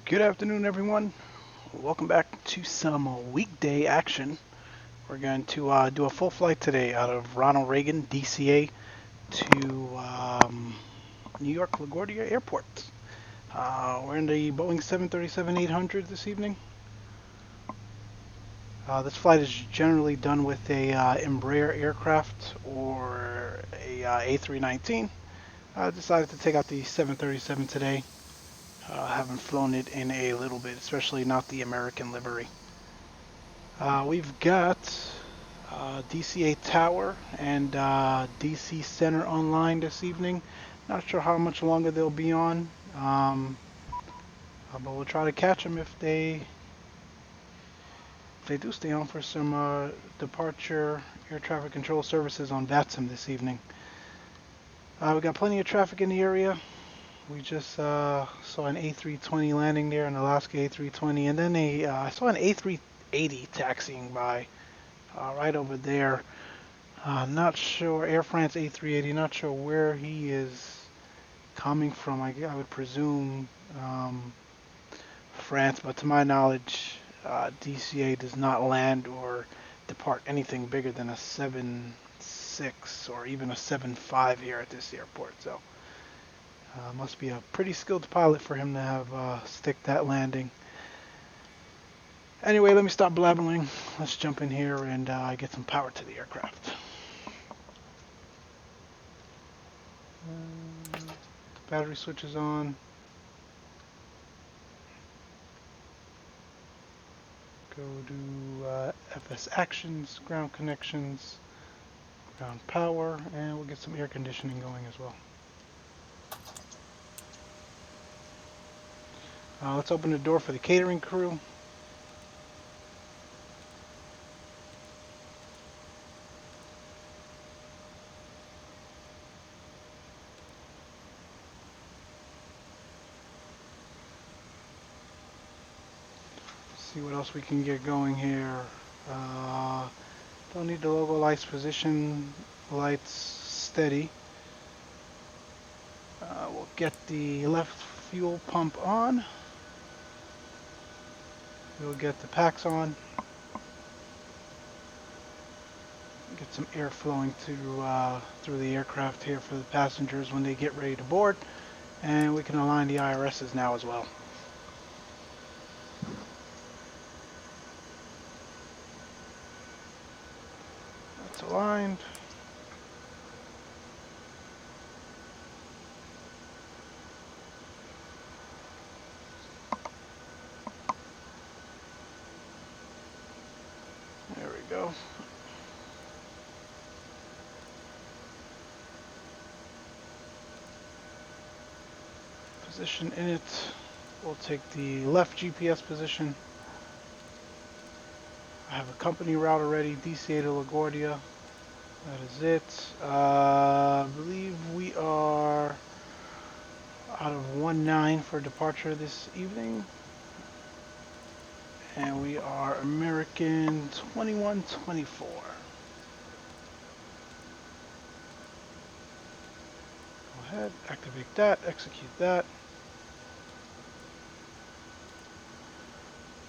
Good afternoon, everyone. Welcome back to some weekday action. We're going to do a full flight today out of Ronald Reagan, DCA, to New York LaGuardia Airport. We're in the Boeing 737-800 this evening. This flight is generally done with a Embraer aircraft or a A319. I decided to take out the 737 today. Haven't flown it in a little bit, especially not the American livery. We've got DCA Tower and DC Center online this evening. Not sure how much longer they'll be on, but we'll try to catch them if they do stay on for some departure air traffic control services on VATSIM this evening. We got plenty of traffic in the area. We just saw an A320 landing there, an Alaska A320, and then I saw an A380 taxiing by right over there. Not sure, Air France A380, not sure where he is coming from. I would presume France, but to my knowledge, DCA does not land or depart anything bigger than a 7.6 or even a 7.5 here at this airport. So must be a pretty skilled pilot for him to have stick that landing. Anyway, let me stop blabbering. Let's jump in here and get some power to the aircraft. Battery switch is on. Go to FS actions, ground connections, ground power, and we'll get some air conditioning going as well. Let's open the door for the catering crew. See what else we can get going here. Don't need the logo lights, position lights steady. We'll get the left fuel pump on. We'll get the packs on. Get some air flowing through the aircraft here for the passengers when they get ready to board. And we can align the IRSs now as well. That's aligned. There we go. Position in it. We'll take the left GPS position. I have a company route already, DCA to LaGuardia. That is it. I believe we are out of 19 for departure this evening. And we are American 2124. Go ahead, activate that, execute that.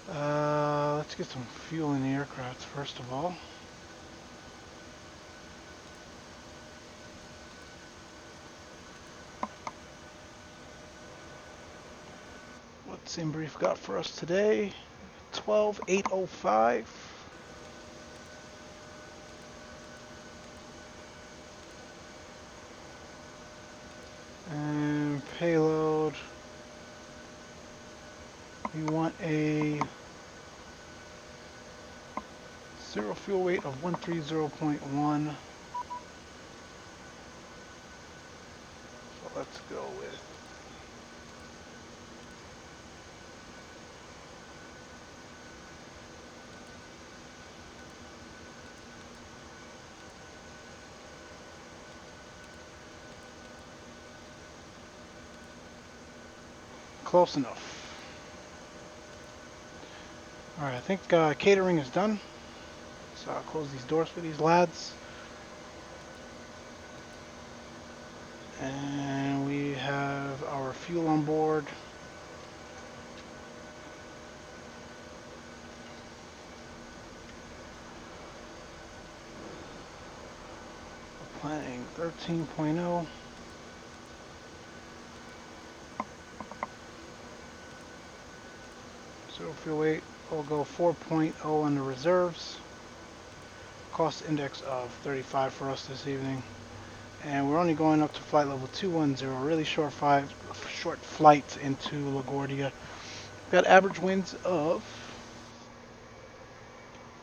Let's get some fuel in the aircraft first of all. What's Sim Brief got for us today? 12,805. And payload. We want a zero fuel weight of 130.1. So let's go with close enough. Alright, I think catering is done. So I'll close these doors for these lads. And we have our fuel on board. 13.0. So fuel weight will go 4.0 on the reserves. Cost index of 35 for us this evening. And we're only going up to flight level 210, really short flight into LaGuardia. Got average winds of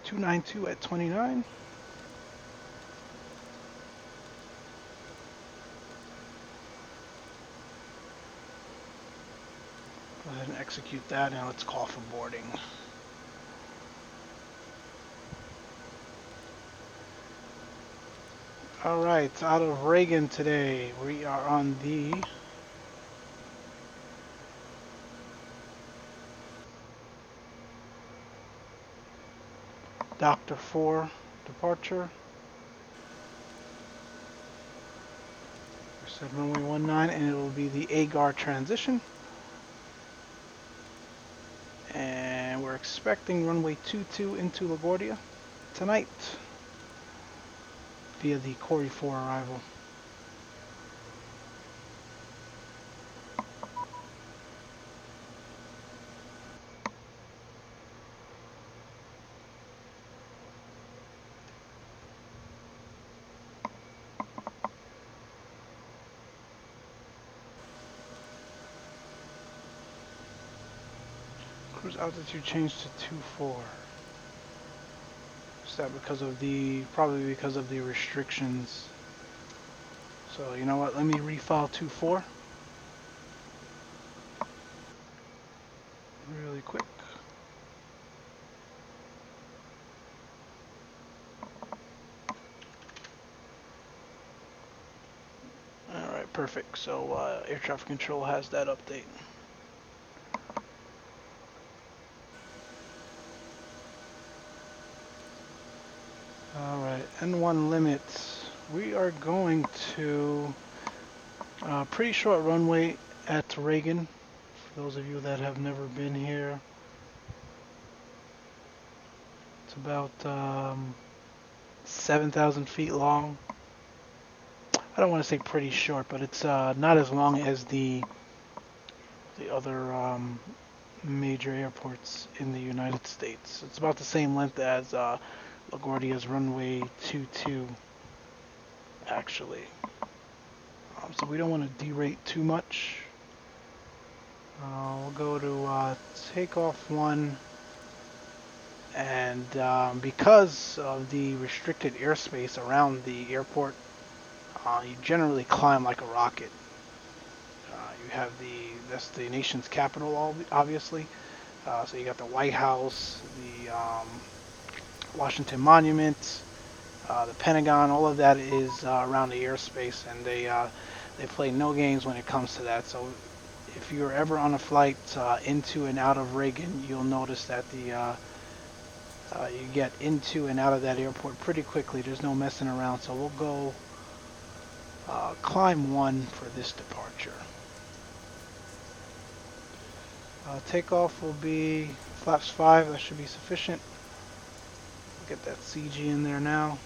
292 at 29. Go ahead and execute that, and let's call for boarding. Alright, out of Reagan today, we are on the Dr. 4 departure. We said runway 19, and it will be the AGAR transition. And we're expecting runway 22 into LaGuardia tonight via the Corey 4 arrival. Cruise altitude changed to 24. Is that because of probably because of the restrictions? So you know what, let me refile 24 really quick. Alright, perfect. So air traffic control has that update. Alright, N1 limits. We are going to pretty short runway at Reagan. For those of you that have never been here, it's about 7,000 feet long. I don't want to say pretty short, but it's not as long as the other major airports in the United States. It's about the same length as LaGuardia's runway 22, actually. So we don't want to derate too much. We'll go to takeoff 1, and because of the restricted airspace around the airport, you generally climb like a rocket. You have that's the nation's capital, obviously. So you got the White House, the Washington Monument, the Pentagon. All of that is around the airspace, and they play no games when it comes to that. So if you're ever on a flight into and out of Reagan, you'll notice that you get into and out of that airport pretty quickly. There's no messing around. So we'll go climb 1 for this departure. Takeoff will be flaps 5. That should be sufficient. We'll get that CG in there now.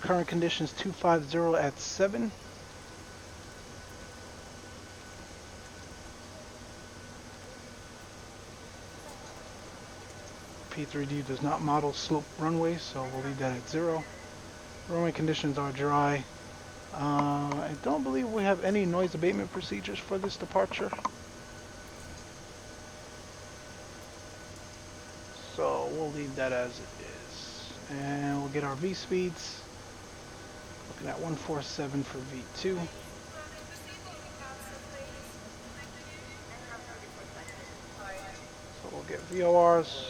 Current conditions 250 at 7. P3D does not model slope runways, so we'll leave that at 0. Runway conditions are dry. I don't believe we have any noise abatement procedures for this departure. So we'll leave that as it is. And we'll get our V speeds. Looking at 147 for V2. So we'll get VORs,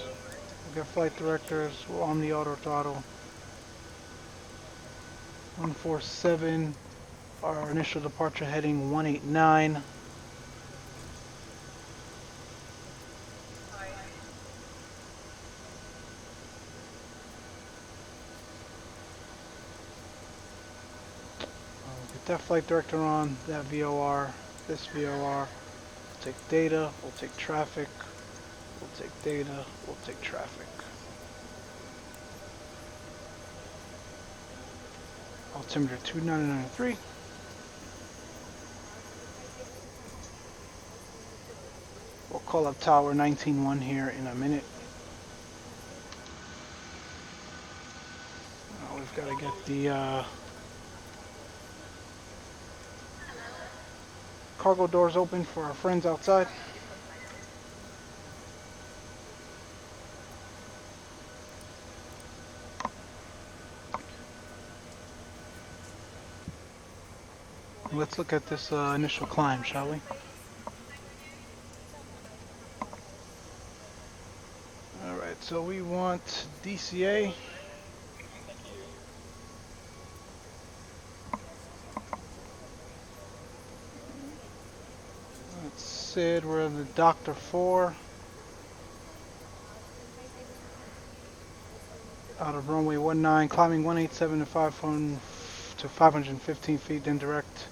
we'll get flight directors, we'll arm the auto throttle. 147, our initial departure heading 189. Get that flight director on, that VOR, this VOR. We'll take data, we'll take traffic, we'll take data, we'll take traffic. altimeter 2993. We'll call up tower 19.1 here in a minute. We've got to get the cargo doors open for our friends outside. Let's look at this initial climb, shall we? Alright, so we want DCA. That's Sid, we're in the Doctor 4. Out of runway 19, climbing 187 to 515 feet, then direct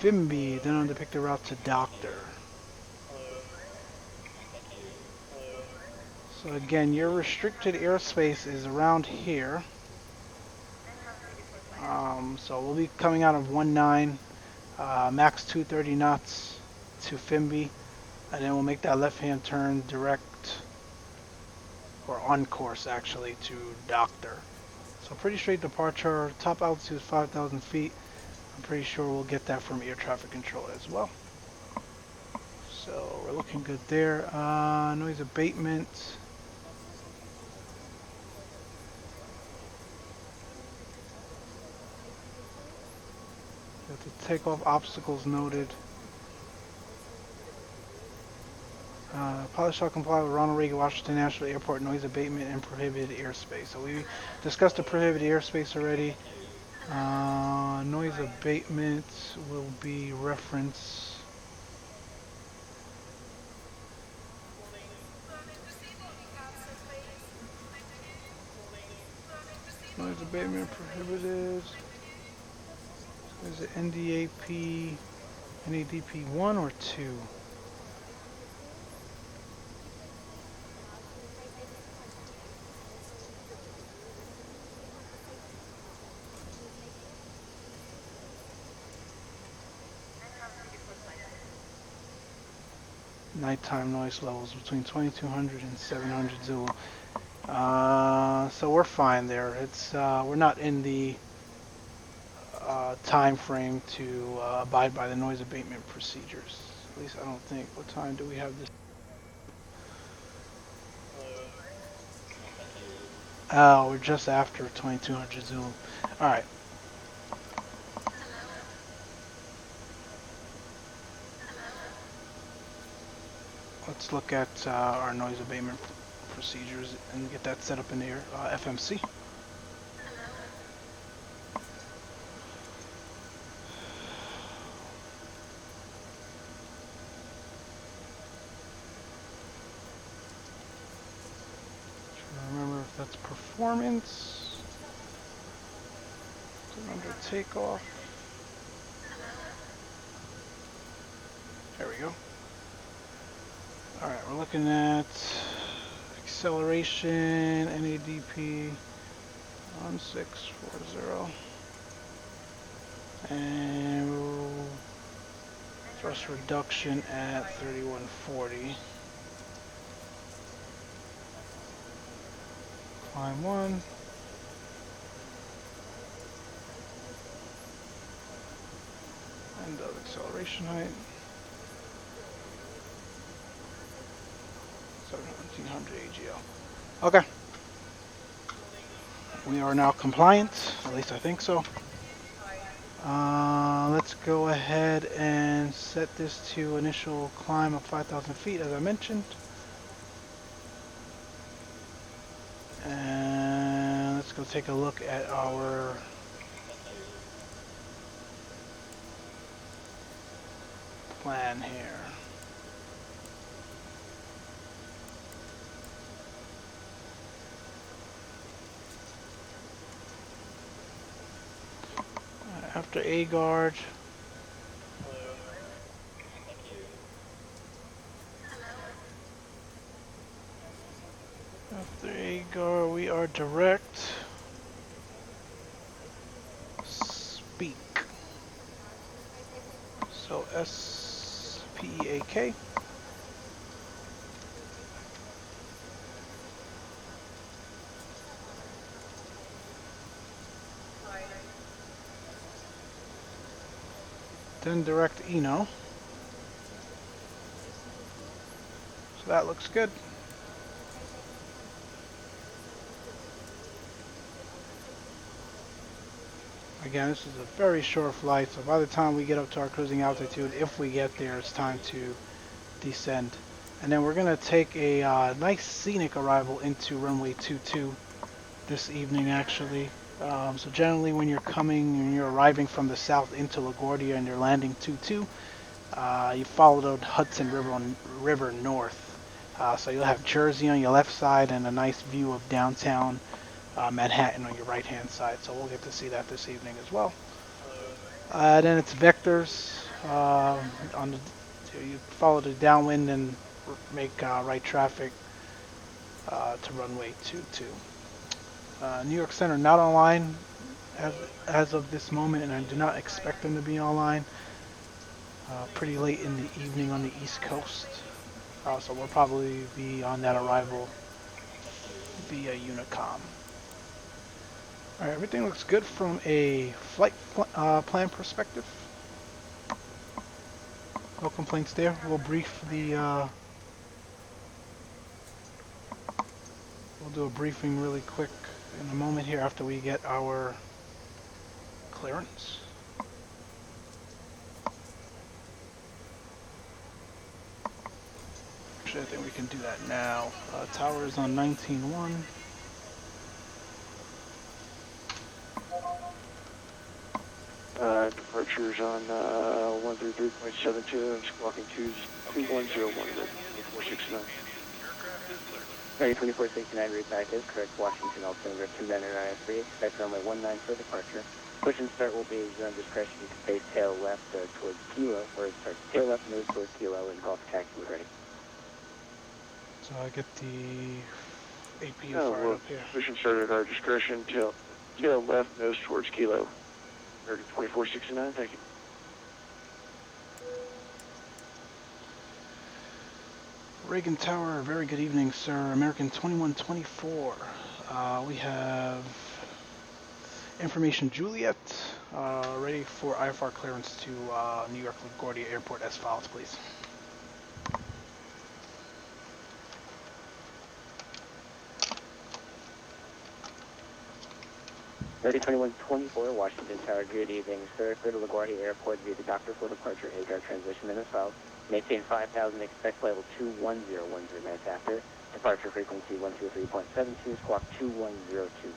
Fimby, then on the depicted route to Doctor. So again, your restricted airspace is around here. So we'll be coming out of 19, max 230 knots to Fimby, and then we'll make that left-hand turn direct, or on course actually, to Doctor. So pretty straight departure. Top altitude is 5,000 feet. I'm pretty sure we'll get that from air traffic control as well. So we're looking good there. Noise abatement. Got the takeoff obstacles noted. Pilot shall comply with Ronald Reagan Washington National Airport noise abatement and prohibited airspace. So we discussed the prohibited airspace already. Noise abatement will be reference. Noise abatement prohibited. Is it NDAP, NADP 1 or 2? Nighttime noise levels between 2200 and 700 Zulu. So we're fine there. It's we're not in the time frame to abide by the noise abatement procedures. At least I don't think. What time do we have this? Oh, we're just after 2200 Zulu. All right. Let's look at our noise abatement procedures and get that set up in the FMC. Remember if that's performance. Under takeoff. There we go. Alright, we're looking at acceleration, NADP 1640, and thrust reduction at 3140. Climb 1. End of acceleration height. 1700 AGL. Okay. We are now compliant, at least I think so. Let's go ahead and set this to initial climb of 5,000 feet, as I mentioned. And let's go take a look at our plan here. After A guard. After A guard, we are direct. SPEAK. Then direct Eno. So that looks good. Again, this is a very short flight, so by the time we get up to our cruising altitude, if we get there, it's time to descend. And then we're going to take a nice scenic arrival into runway 22 this evening, actually. So generally when you're arriving from the south into LaGuardia and you're landing 22, you follow the Hudson River north. So you'll have Jersey on your left side and a nice view of downtown Manhattan on your right hand side. So we'll get to see that this evening as well. Then it's vectors. You follow the downwind and make right traffic to runway 22. New York Center not online as of this moment, and I do not expect them to be online pretty late in the evening on the East Coast. So we'll probably be on that arrival via Unicom. Alright, everything looks good from a flight plan perspective. No complaints there. We'll brief the we'll do a briefing really quick in a moment here after we get our clearance. Actually, I think we can do that now. Tower is on 19.1. Departures on 133.72 and squawking 2101 2469. 2469 route back is correct. Washington altimeter 2993. Expect runway 19 for departure. Push and start will be at your own discretion. You can face tail left towards Kilo, or start tail left nose towards Kilo and Golf taxi when ready. So I get the APU fired up here. Push and start at our discretion. Tail left nose towards Kilo. 2469, thank you. Reagan Tower, very good evening, sir. American 2124. We have information Juliet, ready for IFR clearance to New York LaGuardia Airport as follows, please. Ready 2124, Washington Tower, good evening, sir. Clear to LaGuardia Airport via the Doctor for departure, ADR transition in as follows. Maintain 5000, expect level 21010 minutes after. Departure frequency 123.72, squawk 2102.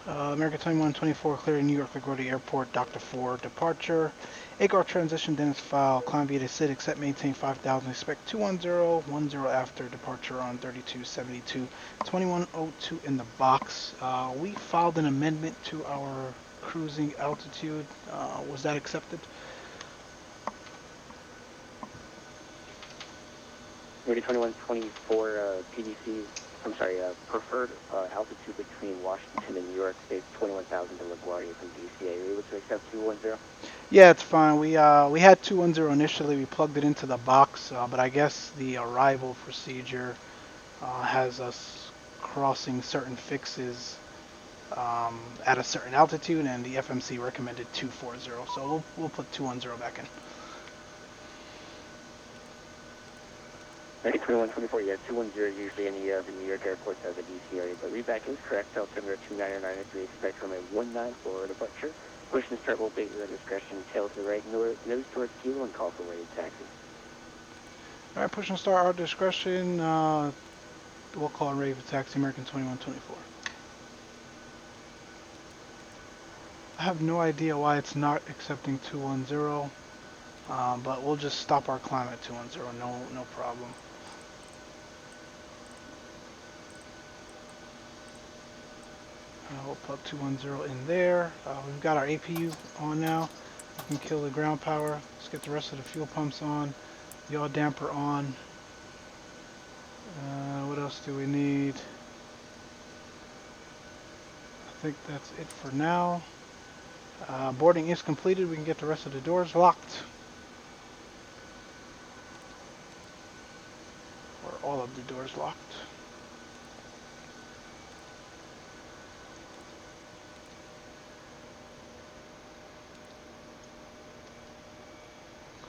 American 2124, clearing New York LaGuardia Airport, Dr. 4, departure. AGAR transition, Dennis file, climb via the SID, accept, maintain 5000, expect 21010 after departure on 3272, 2102 in the box. We filed an amendment to our cruising altitude. Was that accepted? Ready 2124, PDC, I'm sorry, preferred altitude between Washington and New York State, 21,000 to LaGuardia from DCA. Are you able to accept 210? Yeah, it's fine. We had 210 initially. We plugged it into the box, but I guess the arrival procedure has us crossing certain fixes at a certain altitude, and the FMC recommended 240. So we'll put 210 back in. Ready 2124, yeah, 210 usually in the New York airports has a DC area, but readback is correct. Altimeter 29993, expect runway 19 for departure. Push and start will be at your discretion. Tail to the right, nose towards Kilo, and call for rated taxi. All right, push and start our discretion. We'll call ready for taxi, American 2124. I have no idea why it's not accepting 210, but we'll just stop our climb at 210. No problem. We'll put 210 in there. We've got our APU on now. We can kill the ground power. Let's get the rest of the fuel pumps on. Yaw damper on. What else do we need? I think that's it for now. Boarding is completed. We can get the rest of the doors locked. Or all of the doors locked.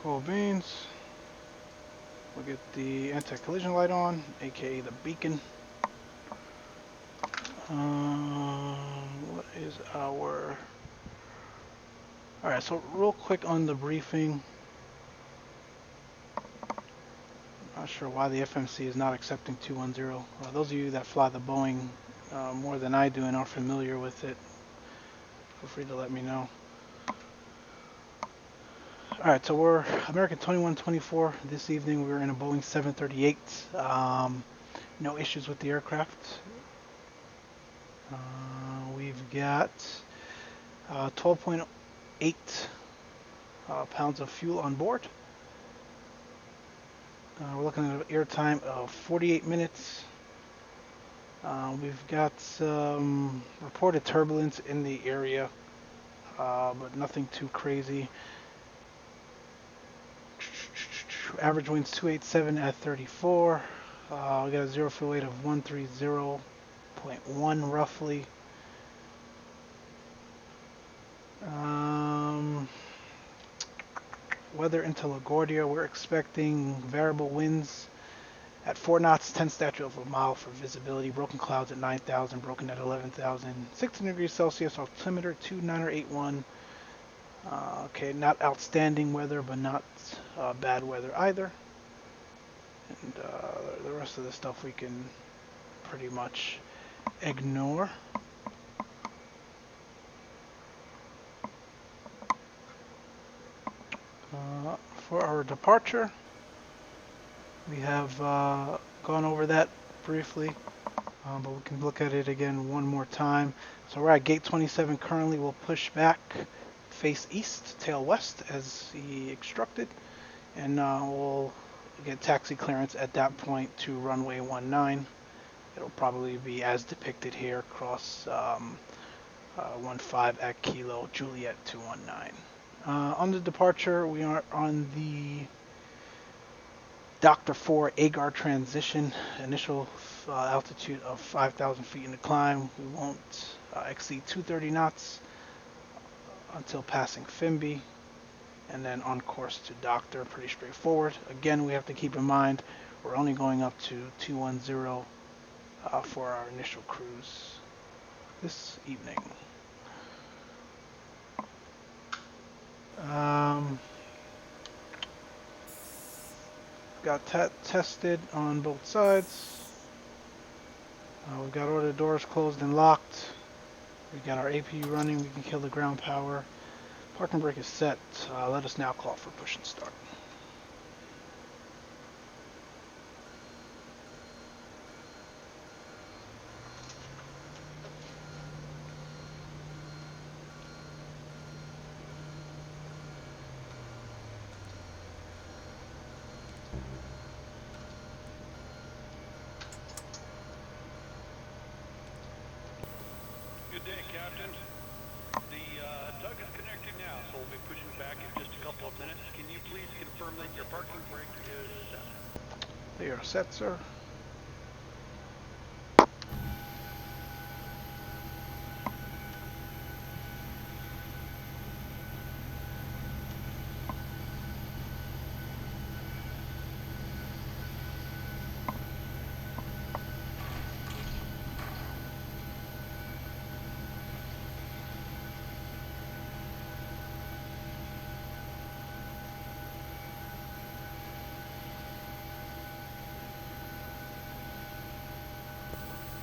Cool beans. We'll get the anti-collision light on, aka the beacon. What is our... Alright, so real quick on the briefing. Not sure why the FMC is not accepting 210. Those of you that fly the Boeing more than I do and are familiar with it, feel free to let me know. Alright, so we're American 2124. This evening we're in a Boeing 738. No issues with the aircraft. We've got 12.8 pounds of fuel on board. We're looking at an airtime of 48 minutes. We've got some reported turbulence in the area, but nothing too crazy. Average winds 287 at 34. We got a zero fuel weight of 130.1 roughly. Weather into LaGuardia, we're expecting variable winds at 4 knots, 10 statute of a mile for visibility, broken clouds at 9,000, broken at 11,000, 16 degrees Celsius, altimeter 2981. Okay, not outstanding weather, but not bad weather either. And the rest of the stuff we can pretty much ignore. For our departure, we have gone over that briefly, but we can look at it again one more time. So we're at gate 27 currently. We'll push back, face east, tail west as he instructed, and we'll get taxi clearance at that point to runway 19. It'll probably be as depicted here, cross 15 at Kilo Juliet 219. On the departure, we are on the Dr. 4 Agar transition, initial altitude of 5,000 feet in the climb. We won't exceed 230 knots until passing Fimby, and then on course to Doctor, pretty straightforward. Again, we have to keep in mind we're only going up to 210 for our initial cruise this evening. Got tested on both sides. We've got all the doors closed and locked. We got our APU running. We can kill the ground power. Parking brake is set. Let us now call for push and start. Good day, Captain. The tug is connected now, so we'll be pushing back in just a couple of minutes. Can you please confirm that your parking brake is set? They are set, sir.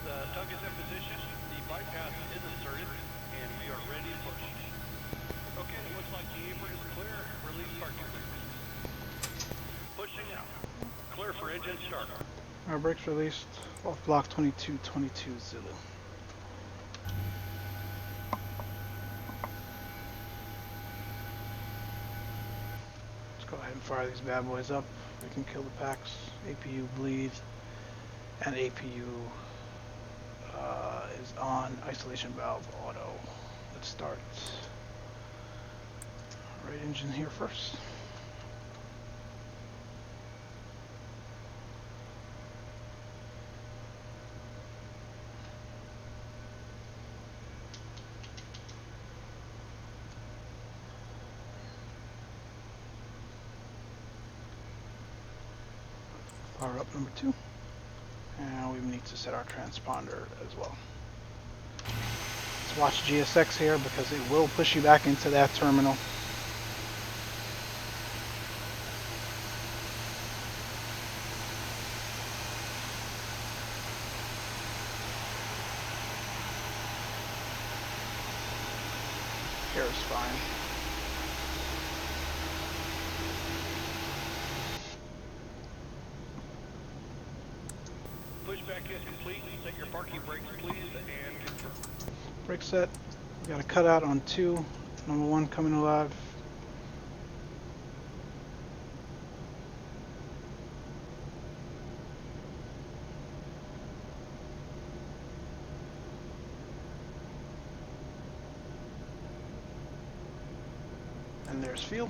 The tug is in position, the bypass is inserted, and we are ready to push. Okay, it looks like the apron is clear. Release parking brakes. Pushing out. Clear for engine start. Our brakes released off block 2222 Zulu. Let's go ahead and fire these bad boys up. We can kill the packs. APU bleed, and APU is on. Isolation valve auto. Let's start. Right engine here first. Power up number 2. And we need to set our transponder as well. Let's watch GSX here because it will push you back into that terminal. Here is fine. Pushback is complete. Set your parking brakes, please, and confirm. Brake set. We got a cutout on 2. Number 1 coming alive. And there's fuel.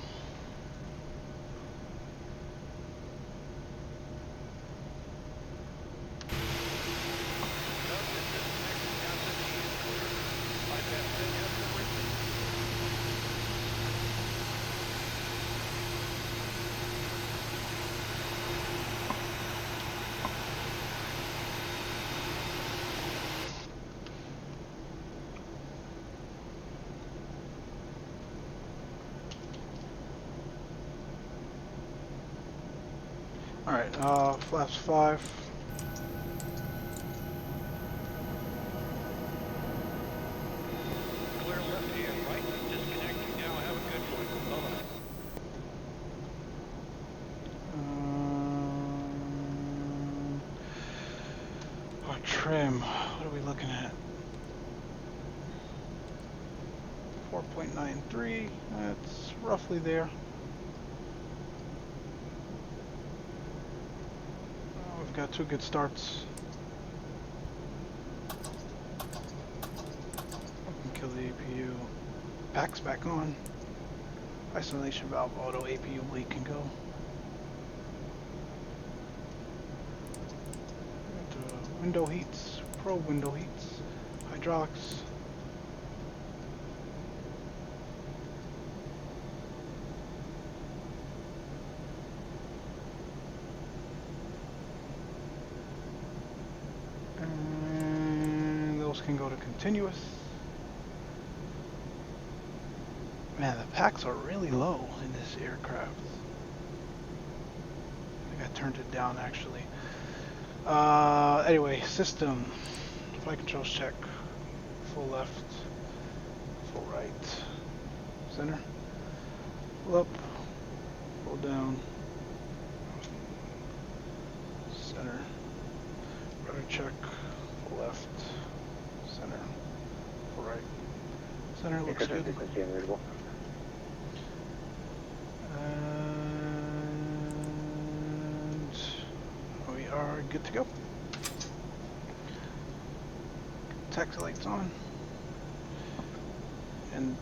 Alright, flaps 5. Clear left hand right. Disconnecting now. Have a good flight. Bye-bye. Our trim, what are we looking at? 4.93, that's roughly there. We've got 2 good starts. Kill the APU. Pack's back on. Isolation valve auto APU bleed can go. Got, window heats, probe window heats, hydraulics. And those can go to continuous. Man, the packs are really low in this aircraft. I think I turned it down actually. Anyway, system. Flight controls check. Full left. Full right. Center. Full up. Full down. Center. Rudder check. Full left. Center. Full right. Center looks good. And we are good to go. Taxi lights on. And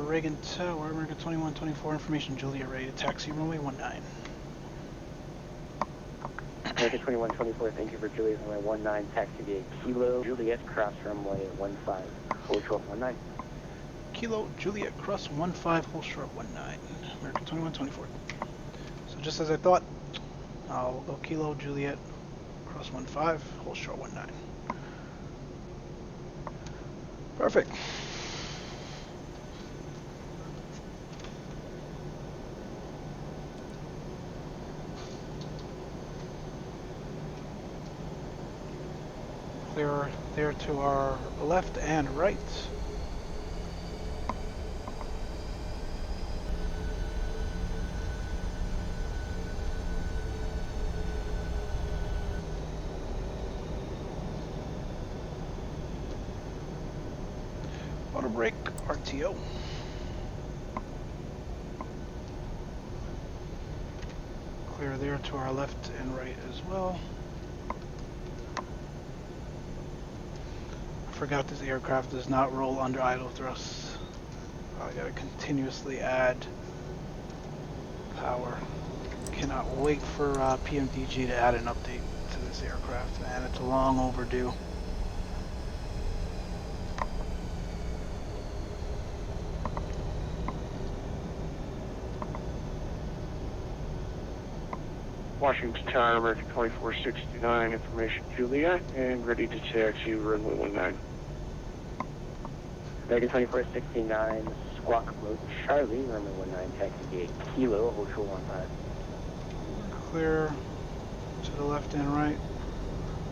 Reagan Tower, America 2124 information, Juliet ready to taxi runway 19. America 2124, thank you for Juliet runway 19, taxi via Kilo, Juliet, cross runway 15, hold short 19. Kilo, Juliet, cross 15, hold short 19, America 2124. So just as I thought, I'll go Kilo, Juliet, cross 15, hold short 19. Perfect. Clear there to our left and right. Auto brake, RTO. Clear there to our left and right as well. I forgot this aircraft does not roll under idle thrusts. I gotta continuously add power. Cannot wait for PMDG to add an update to this aircraft, man. It's long overdue. Washington Tower, American 2469, information Juliet, and ready to taxi runway 19. American 2469, squawk mode Charlie, runway 19, taxi gate Kilo, hold short 15. Clear to the left and right.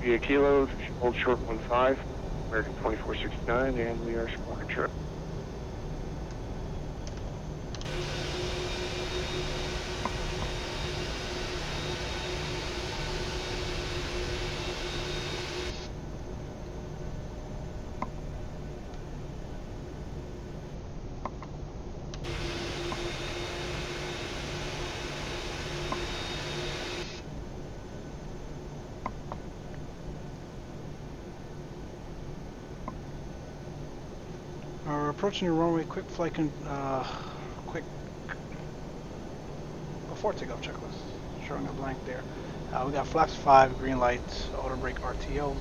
Via Kilo, hold short 15, American 2469, and we are squawking Charlie. We're approaching the runway. Quick flight before takeoff checklist. Showing a blank there. We got flaps 5, green light, auto brake RTO.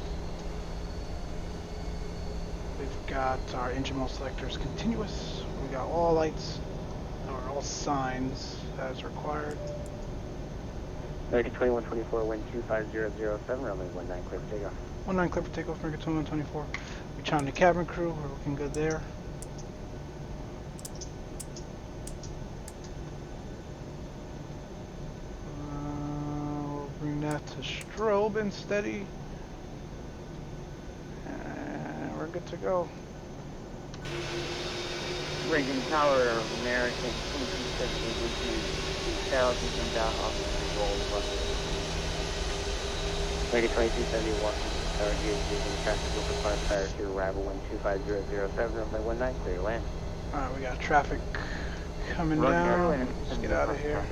We've got our engine mode selectors continuous. We got all lights, or all signs as required. American 2124, wind 25007, runway 19, clear for takeoff. 19 clear for takeoff, American 2124. We chime the cabin crew. We're looking good there. We'll bring that to strobe and steady. And we're good to go. Reagan Tower, American 2270, 2000, inbound off the roll bus. American 2270, Washington Tower, using traffic will require prior to arrival, wind 25007, runway 19, clear to land. Alright, we got traffic coming down. Let's get out of here.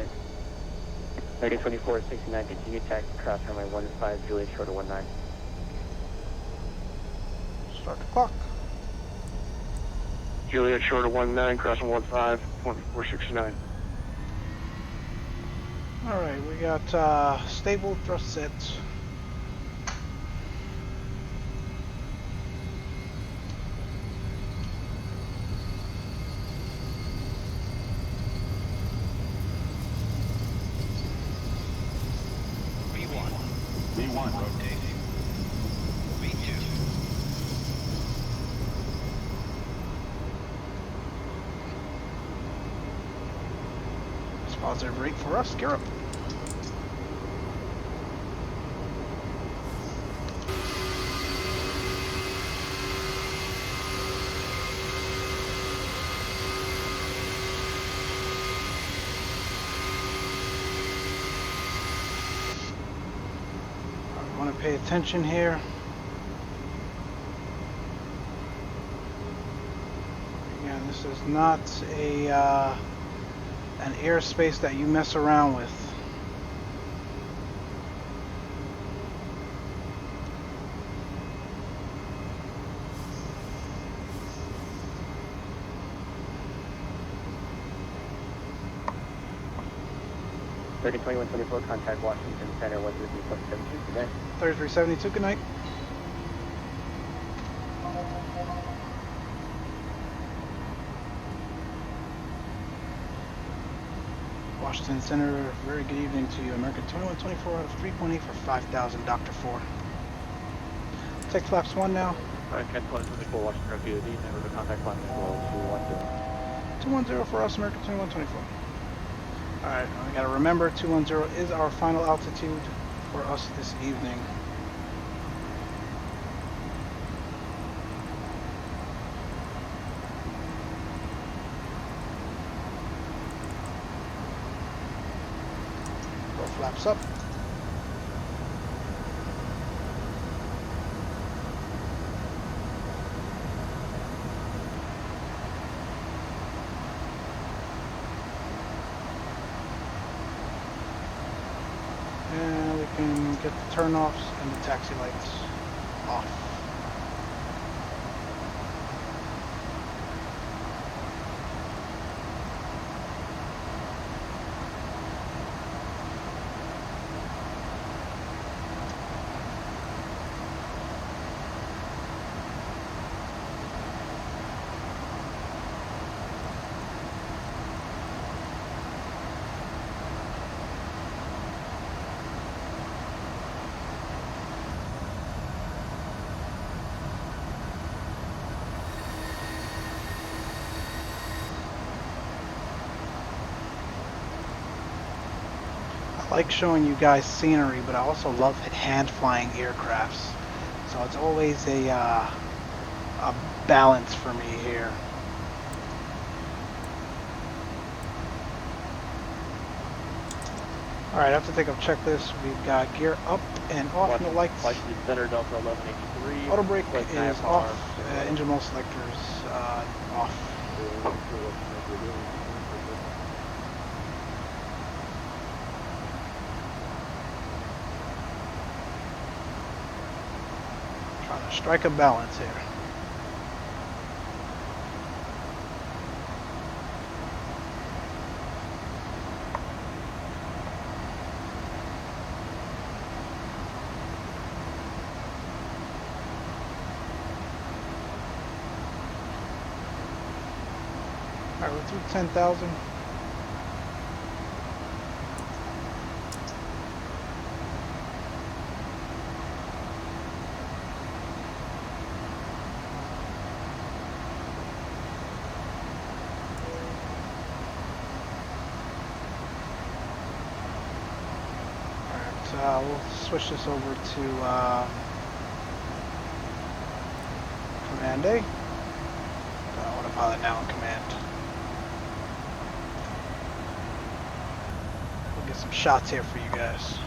American 2469, continue taxi cross runway 15, Juliet short of 19. Start the clock. Juliet short of 19, crossing 15, 2469. Alright, we got stable thrust sets. V1 rotating. V2. It's positive rate for us. Gear up. Want to pay attention here. Again, this is not a an airspace that you mess around with. American 2124, contact Washington Center, 133.72, good night. 3372, good night. Washington Center, very good evening to you. American 2124 out of 3.8 for 5,000, Dr. 4. Take flaps 1 now. American 2124, Washington POD, never the contact line as well, 210. 210 for us, American 2124. Alright, we gotta remember 210 is our final altitude for us this evening. Go flaps up. And we can get the turn-offs and the taxi lights off. like showing you guys scenery, but I also love hand flying aircrafts. So it's always a balance for me here. Alright, after take up checklist, we've got gear up and off, no lights. Center Delta 1183. Auto brake is off, engine mode selectors off. Trying to strike a balance here. Alright, we're through 10,000. Alright, we'll switch this over to Command A. Autopilot now in command. We'll get some shots here for you guys.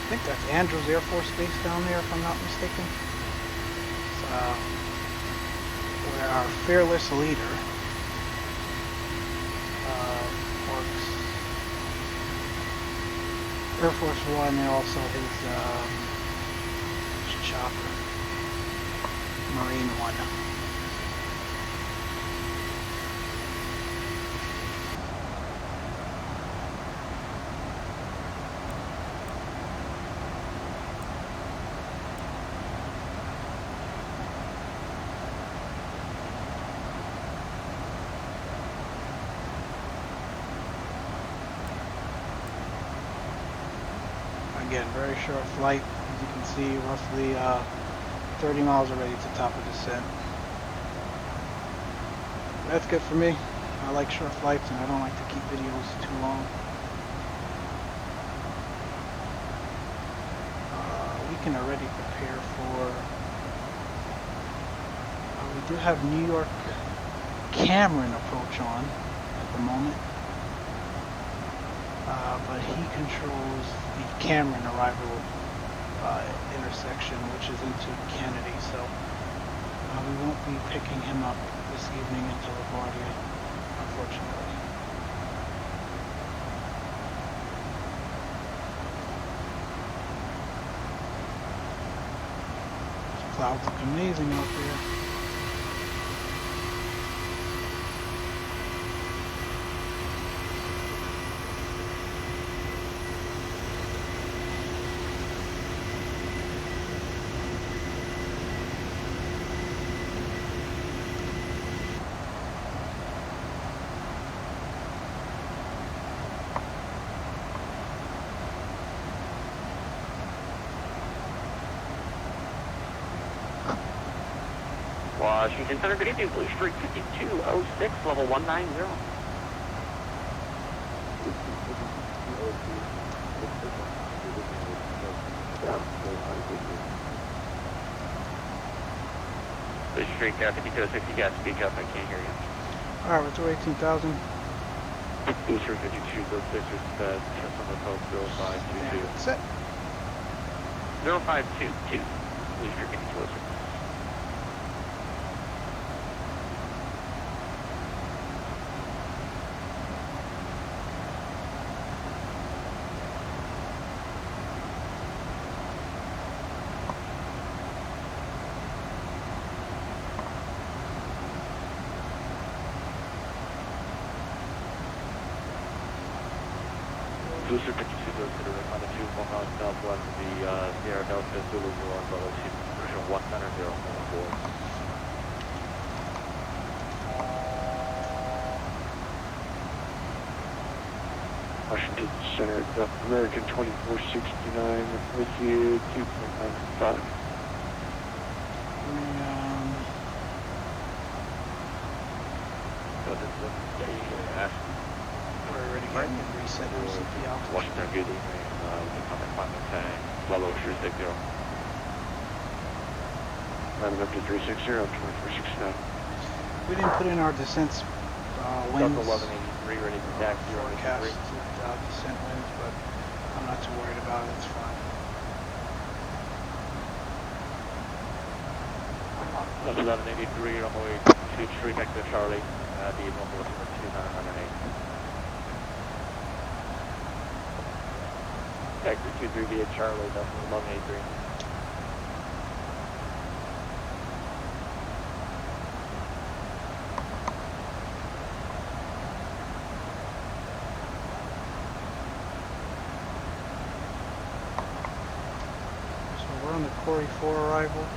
I think that's Andrews Air Force Base down there, if I'm not mistaken. It's, where our fearless leader works. Air Force One, and also his chopper, Marine One. Again, very short flight, as you can see, roughly 30 miles already to top of descent. That's good for me. I like short flights and I don't like to keep videos too long. We can already prepare for... we do have New York Cameron approach on at the moment. But he controls the Cameron arrival intersection, which is into Kennedy, so we won't be picking him up this evening into LaGuardia, unfortunately. The clouds look amazing out there. Washington Center, good evening, Blue Street 5206, level 190. Blue Street 5206, you got to speak up, I can't hear you. Alright, we're through 18,000. Blue Street 5206 is just on the code 0522. Set. 0522, Blue Street 5206. Booster 52 goes to the ring on the 2 miles southwest of the Sierra Delta Zulu Zulu Bravo 2, version 19014. Washington Center, American 2469 with you, 2.95. We're already getting it reset on CP altitude. Washington, good evening. Comment climate tank, level 360. Climbing up to 360, 2469. We didn't put in our descent winds. Delta 1183 ready to taxi. Forecast descent winds, but I'm not too worried about it. It's fine. Delta 1183 runway 23 back to Charlie. The number 2908. Taxi 23 via Charlie, Delta 1183. We're on the Corey 4 arrival.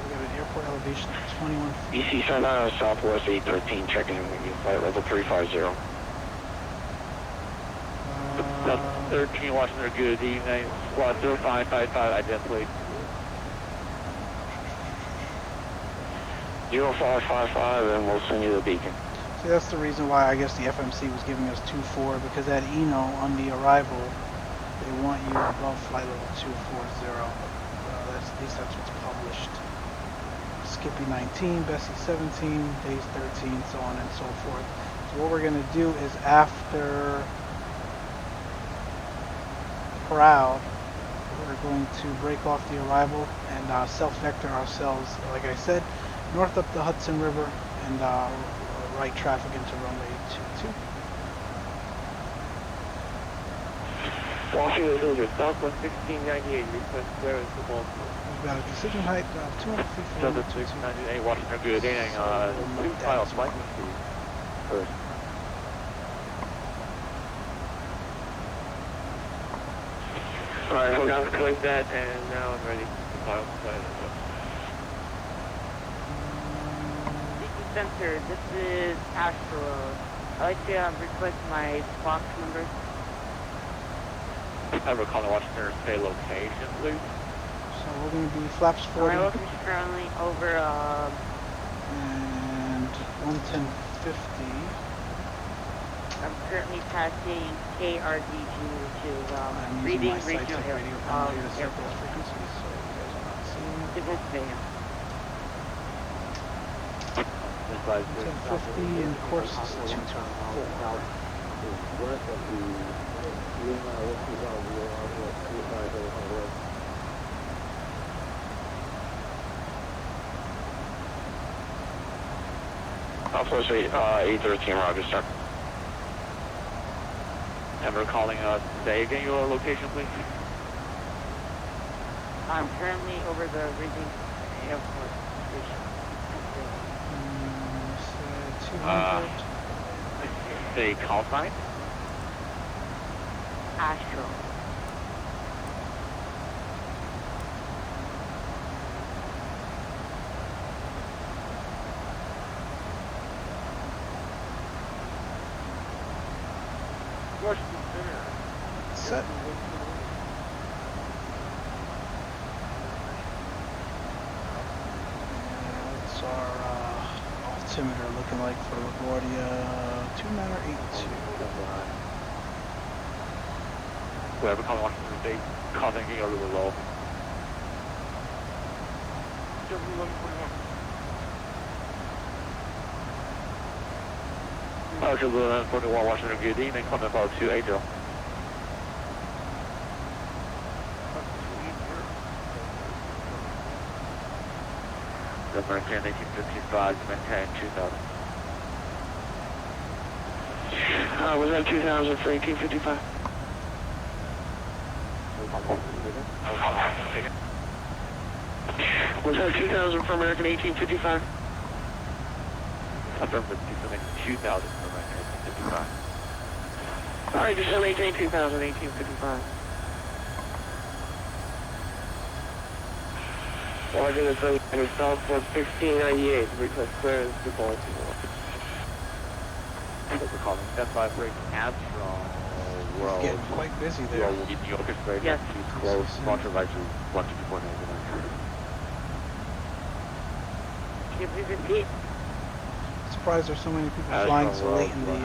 We got an airport elevation of 21 feet. DC Santa Southwest 813, checking in with you, flight level 350. 13 Washington, good evening. Squad 0555, identically. 0555, and we'll send you the beacon. See, that's the reason why I guess the FMC was giving us 24, because at Eno on the arrival, they want you above flight level 240. At least that's what's published. Skippy 19, Bessie 17, Days 13, so on and so forth. So what we're going to do is after Proud, we're going to break off the arrival and self-vector ourselves, like I said, north up the Hudson River and right traffic into runway 22. Washington Village, Southwest 1698, request where is the ball? We've got a decision height of 200 feet. Southwest 1698, Washington, good evening. 2 miles, flight speed. First. Alright, hold on. Click that, and now I'm ready to file flight. Sensor, this is Astro. I'd like to request my box number. Ever calling Washington, stay location, please. So we're going to be flaps 40 My location is currently over and 110.50. I'm currently passing KRDG, which is I'm using Reading my Regional Sitek radio Airport. to set those frequencies, so you guys are not seeing it. Pennsylvania. 110.50 and course is 224. Southwest 813, Roger, sir. Ever calling say again your location, please. I'm currently over the Reading Airport station. 200. The call sign? Astro. Set. What's our altimeter looking like for LaGuardia 2982? Whoever calling Washington State, calling a little low. Roger, 41 Washington, good evening, coming about 280. The American 1855 to maintain 2000. Was that 2000 for 1855? Was that 2000 for American 1855? Affirmative, 2000 for American 1855. Alright, just maintain 2000, 1855. Roger, this is South for 1698, request clearance to Boeing 2. We're calling 75 break Armstrong. It's getting quite busy there. We'll get the orchestrator. Yes. Please close. Launch advisory 124. Can you please repeat? Surprised there's so many people flying so late in the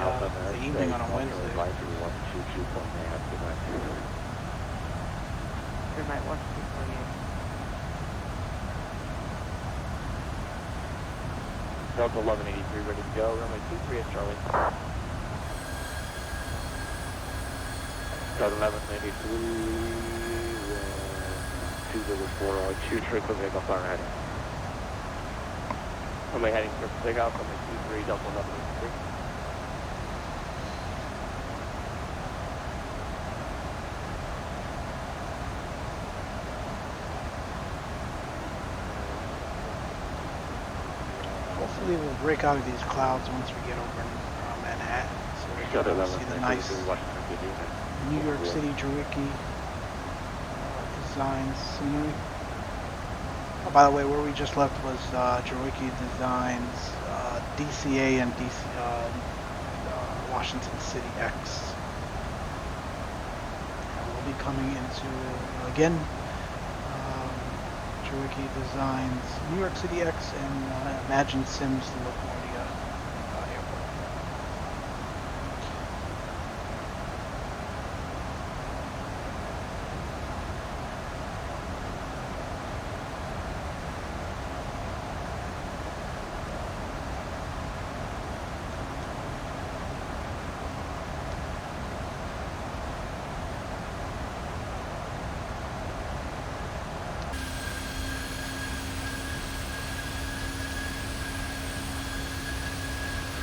evening on a Wednesday. There might want to be 48. Delta 1183 ready to go. Runway 23 at Charlie. Delta 1183, 204, 2 trickle vehicle fire heading. Runway heading for takeoff, runway 23, Delta 1183. Hopefully we'll break out of these clouds once we get over Manhattan, so we can see the nice New York City Jericho design scenery. Oh, by the way, where we just left was Jericho Designs DCA and Washington City X. And we'll be coming into again Jericho Designs New York City X and Imagine Sims LaGuardia Airport.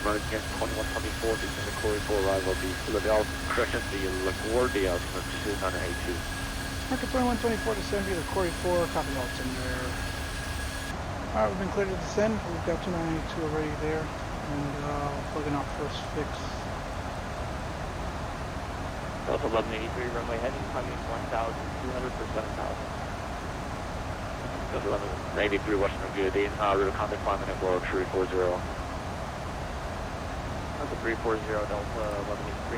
Running against 2124, descend the Corey 4 arrival, the Philadelphia, correction, the LaGuardia altimeter 2982. Market 2124 descend via the Corey 4, copy altimeter. Alright, we've been cleared to descend. We've got 2982 already there. And plugging our first fix. Delta 1183, runway heading, climbing 1,200 for 7,000. Delta 1183, Western Good, the route of contact climbing at World True 40. Delta 340, Delta 1183.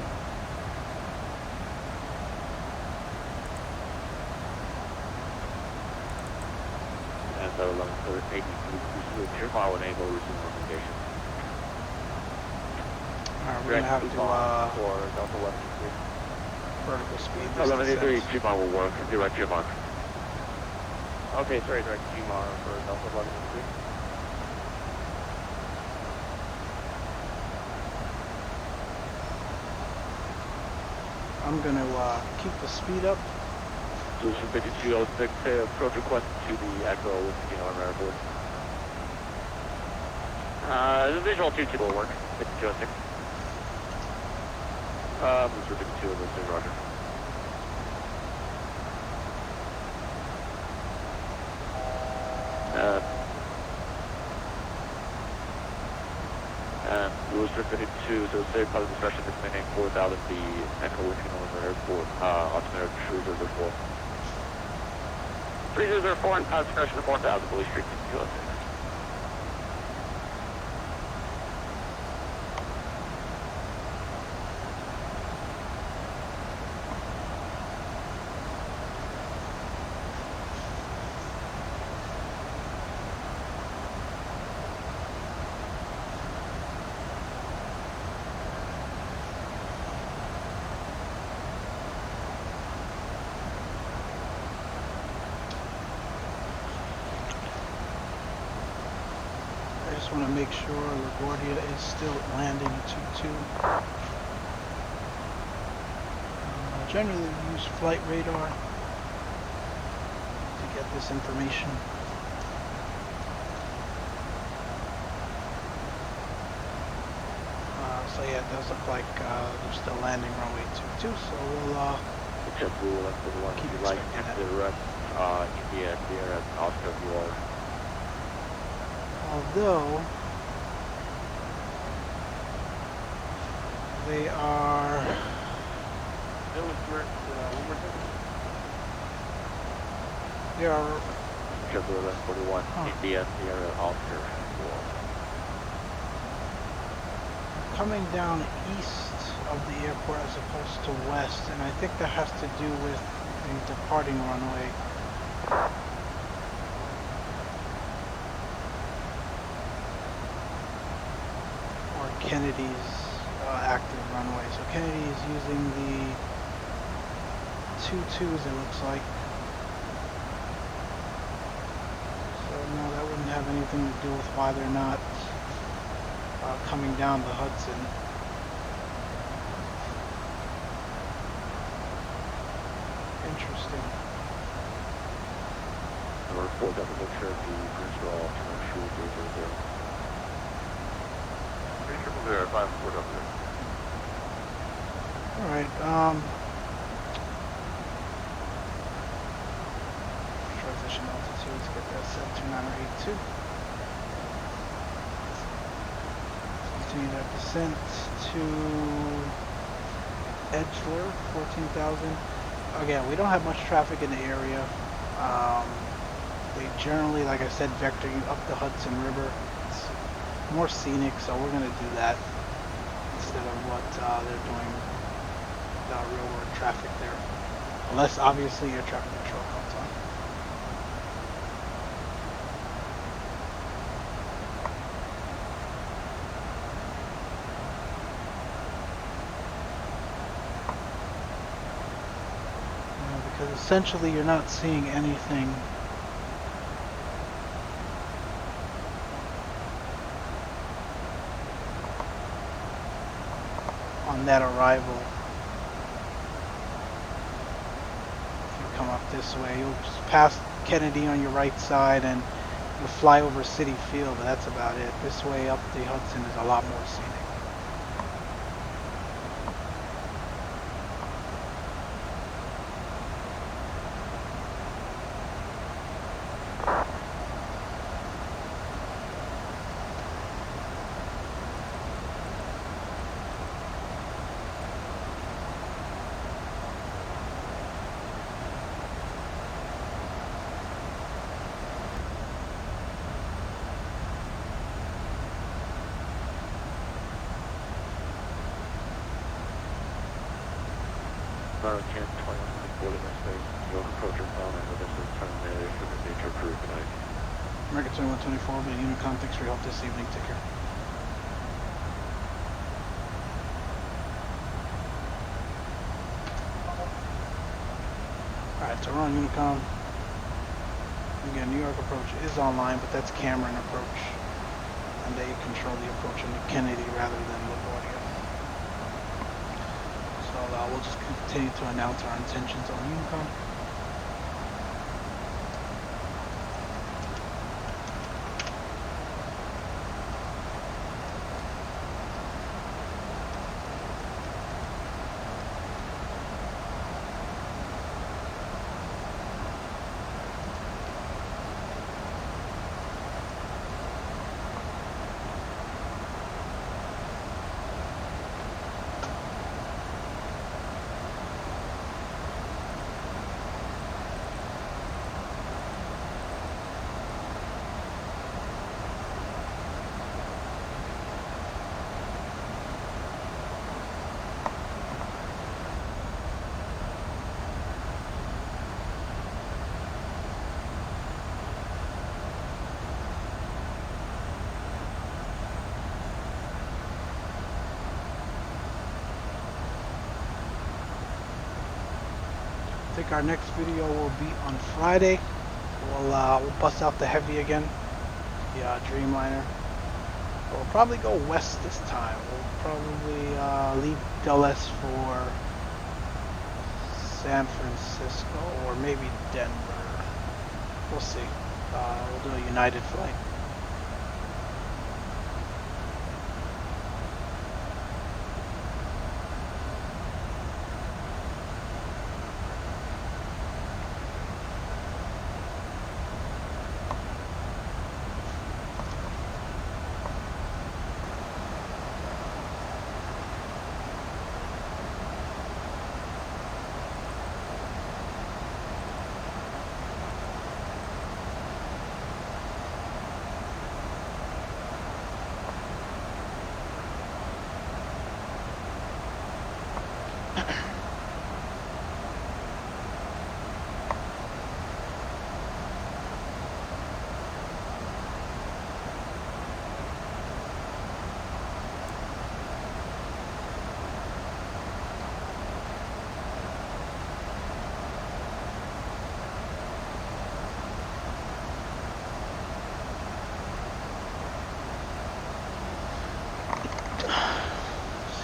And Delta 1183, clear file enable receive notification. Alright, we're gonna have to for Delta 1183. vertical speed this Delta 1183, descent. G-Mon will work, direct G-Mon. Okay, sorry, direct G-Mon for Delta 1183. I'm going to keep the speed up. Solution 5206, approach request to the Echo with the on airport. The visual 22 will work. 5206. Booster 5206, roger. Booster 52, so safe pilot discretion is maintained 4,000 the Echo lifting over airport, altimeter 3004. 3004 and pilot discretion of 4,000, Bully Street 5206. I just want to make sure LaGuardia is still landing 2-2. Generally we use flight radar to get this information. So yeah, it does look like they're still landing runway 22, so we'll keep expecting that. India, Sierra, Oscar, York. Although they are customers one more time. They are Triple 1141, ADS, Sierra Oscar 4. coming down east of the airport as opposed to west, and I think that has to do with the departing runway. Or Kennedy's active runway. So Kennedy is using the 2-2s, it looks like. So no, that wouldn't have anything to do with why they're not coming down the Hudson. Interesting. Number 4, double make sure the bridge are all commercial 300. 300, 5 4 double. Alright, transition altitudes, get that set to 982. Continue that descent to Edgeler, 14,000. Again, we don't have much traffic in the area. They generally, like I said, vector you up the Hudson River. It's more scenic, so we're going to do that instead of what they're doing, real world traffic there. Unless, obviously, air traffic control comes on. Because essentially you're not seeing anything on that arrival. If you come up this way, you'll just pass Kennedy on your right side and you'll fly over City Field, but that's about it. This way up the Hudson is a lot more scenic. Channel 10, 21, 40 space. You'll approach your phone and this is terminated for the nature crew tonight. American 2124, but Unicom, thanks for your help this evening. Take care. Alright, so we're on Unicom. Again, New York approach is online, but that's Cameron approach. And they control the approach into Kennedy rather than LaGuardia. So we'll just continue to announce our intentions on Unicom. I think our next video will be on Friday. We'll bust out the Heavy again, the Dreamliner. We'll probably go west this time. We'll probably leave Dulles for San Francisco or maybe Denver. We'll see. We'll do a United flight.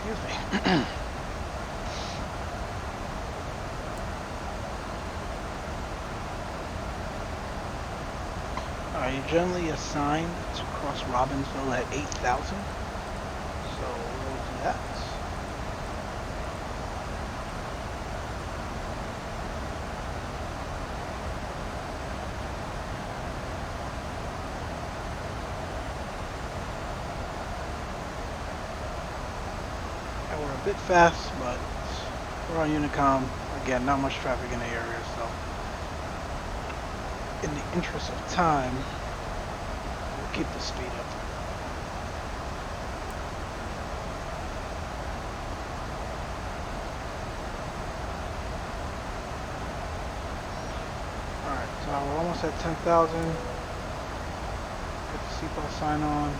Excuse me. Alright, you're generally assigned to cross Robbinsville at 8,000. So we'll do that. And we're a bit fast, but we're on Unicom. Again, not much traffic in the area, so in the interest of time, we'll keep the speed up. Alright, so we're almost at 10,000. Get the seatbelt sign on.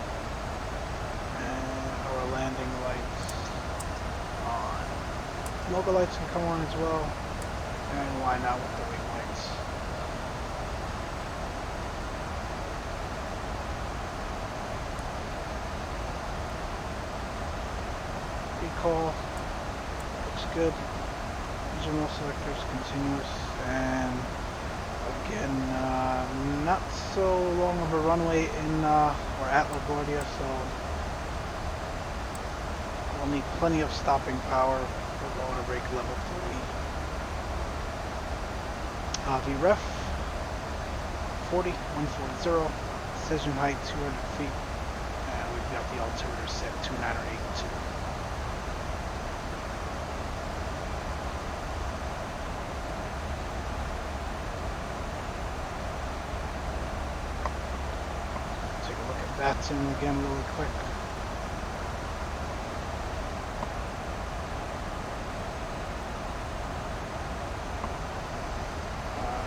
And our landing lights on. Local lights can come on as well. And why not with the wing lights? Recall looks good. General selectors continuous, and again not so long of a runway in we're at LaGuardia, so we'll need plenty of stopping power. We're going to brake level 3. VREF 40 140, decision height 200 feet, and we've got the altimeter set 2982. VATSIM again really quick.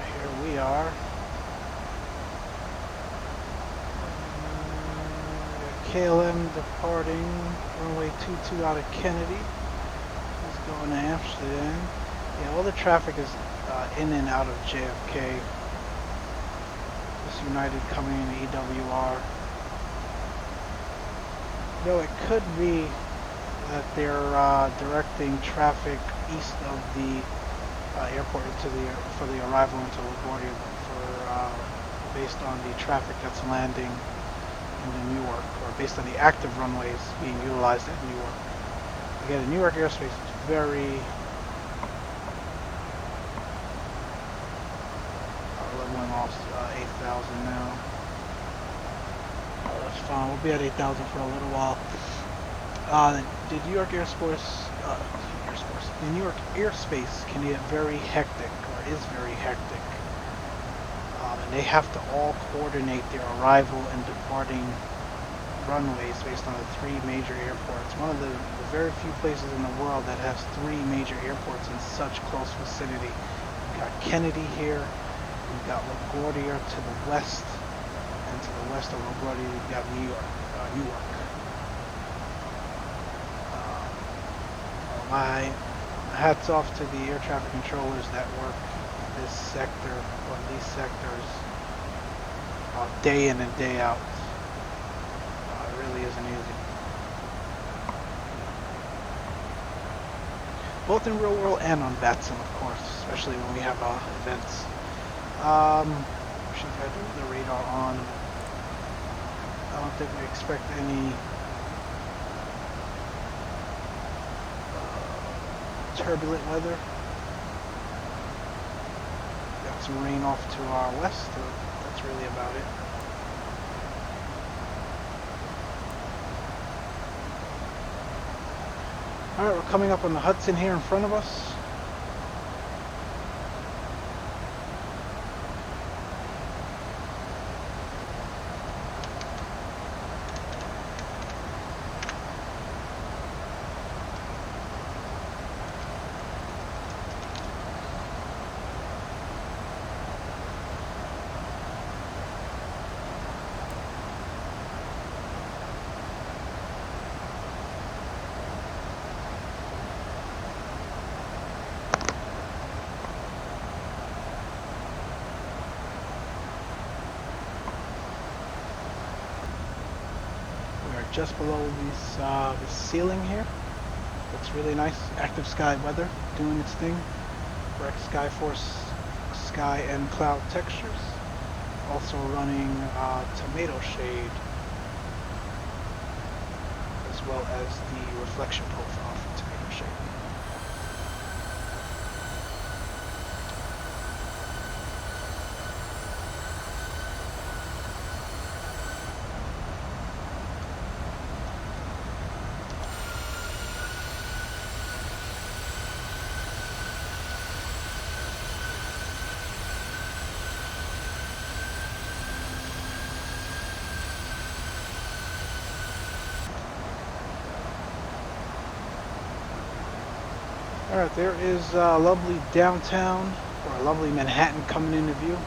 Here we are. KLM departing runway 22 out of Kennedy. Let's go into Amsterdam. Yeah, all the traffic is in and out of JFK. This United coming in EWR. Though it could be that they're directing traffic east of the airport for the arrival into LaGuardia based on the traffic that's landing into Newark, or based on the active runways being utilized at Newark. Again, the Newark airspace is very leveling off 8,000 now. That's fine. We'll be at 8,000 for a little while. The New York the New York airspace can get very hectic, or is very hectic, and they have to all coordinate their arrival and departing runways based on the 3 major airports. One of the very few places in the world that has 3 major airports in such close vicinity. We've got Kennedy here. We've got LaGuardia to the west. And to the west of LaGuardia, we've got Newark. My hats off to the air traffic controllers that work this sector, or these sectors, day in and day out. It really isn't easy. Both in real world and on VATSIM, of course, especially when we have events. Should have the radar on. I don't think we expect any turbulent weather. Got some rain off to our west. That's really about it. Alright, we're coming up on the Hudson here in front of us. Just below this ceiling here. Looks really nice. ActiveSky weather doing its thing. RexSky force sky and cloud textures. Also running tomato shade, as well as the reflection profile for tomato shade. Alright, there is lovely downtown, or lovely Manhattan coming into view.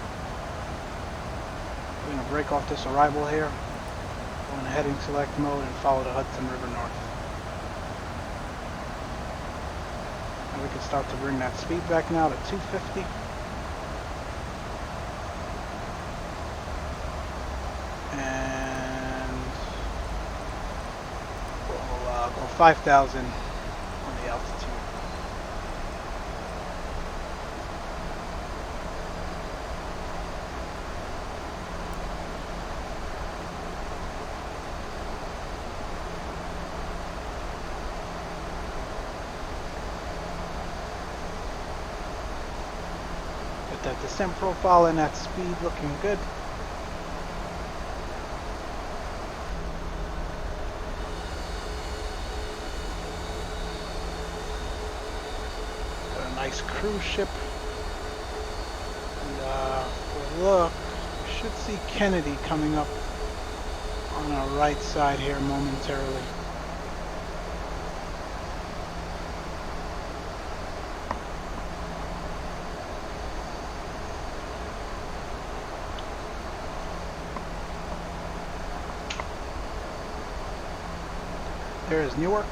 We're going to break off this arrival here, go in heading select mode and follow the Hudson River north. And we can start to bring that speed back now to 250. And we'll go 5,000 on the altitude. That descent profile and that speed looking good. Got a nice cruise ship. And if we look, we should see Kennedy coming up on our right side here momentarily. There is Newark.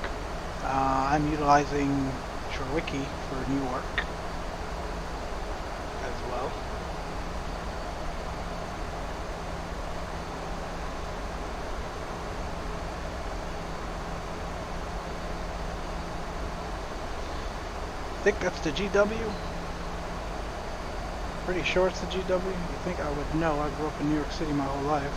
I'm utilizing Chorwicki for Newark as well. I think that's the GW. Pretty sure it's the GW. You think I would know? I grew up in New York City my whole life.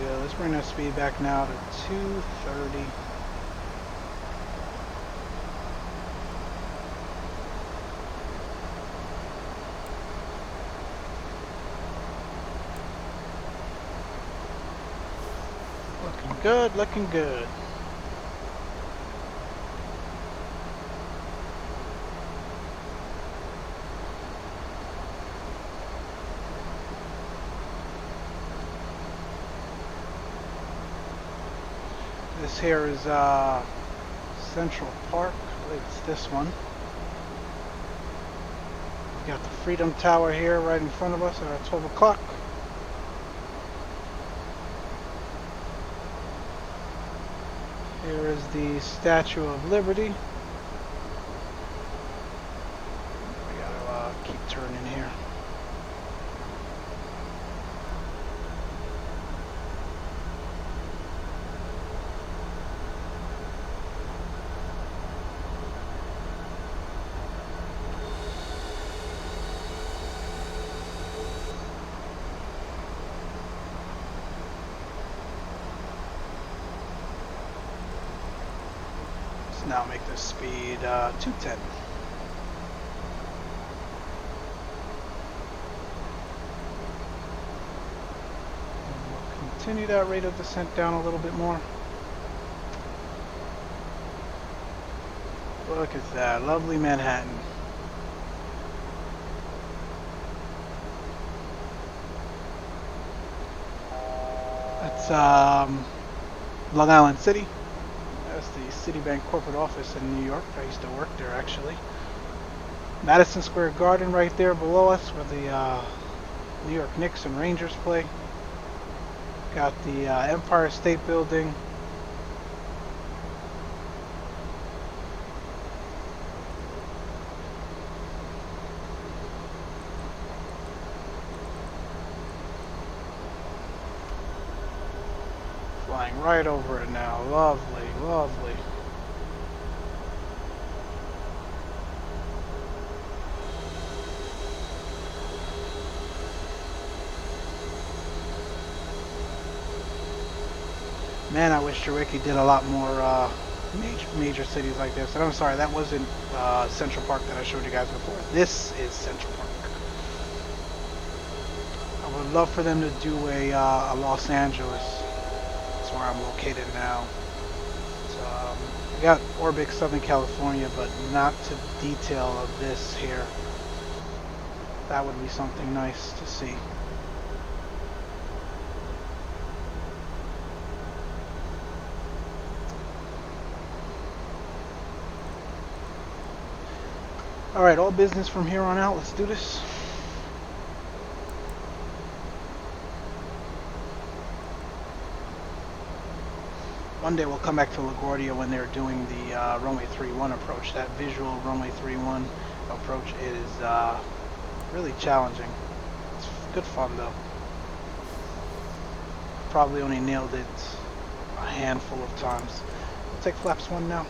Good. Let's bring that speed back now to 230. Looking good, looking good. This here is Central Park. I believe it's this one. We've got the Freedom Tower here right in front of us at 12 o'clock. Here is the Statue of Liberty. We gotta keep turning here. Now make this speed 210. We'll continue that rate of descent down a little bit more. Look at that, lovely Manhattan. That's Long Island City. That's the Citibank corporate office in New York. I used to work there actually. Madison Square Garden right there below us where the New York Knicks and Rangers play. Got the Empire State Building. Flying right over it now. Lovely, lovely. Man, I wish Jawicki did a lot more major cities like this. And I'm sorry, that wasn't Central Park that I showed you guys before. This is Central Park. I would love for them to do a Los Angeles. That's where I'm located now. So, we got Orbic, Southern California, but not to detail of this here. That would be something nice to see. Alright, all business from here on out. Let's do this. One day we'll come back to LaGuardia when they're doing the runway 31 approach. That visual runway 31 approach is really challenging. It's good fun though. Probably only nailed it a handful of times. We'll take flaps 1 now.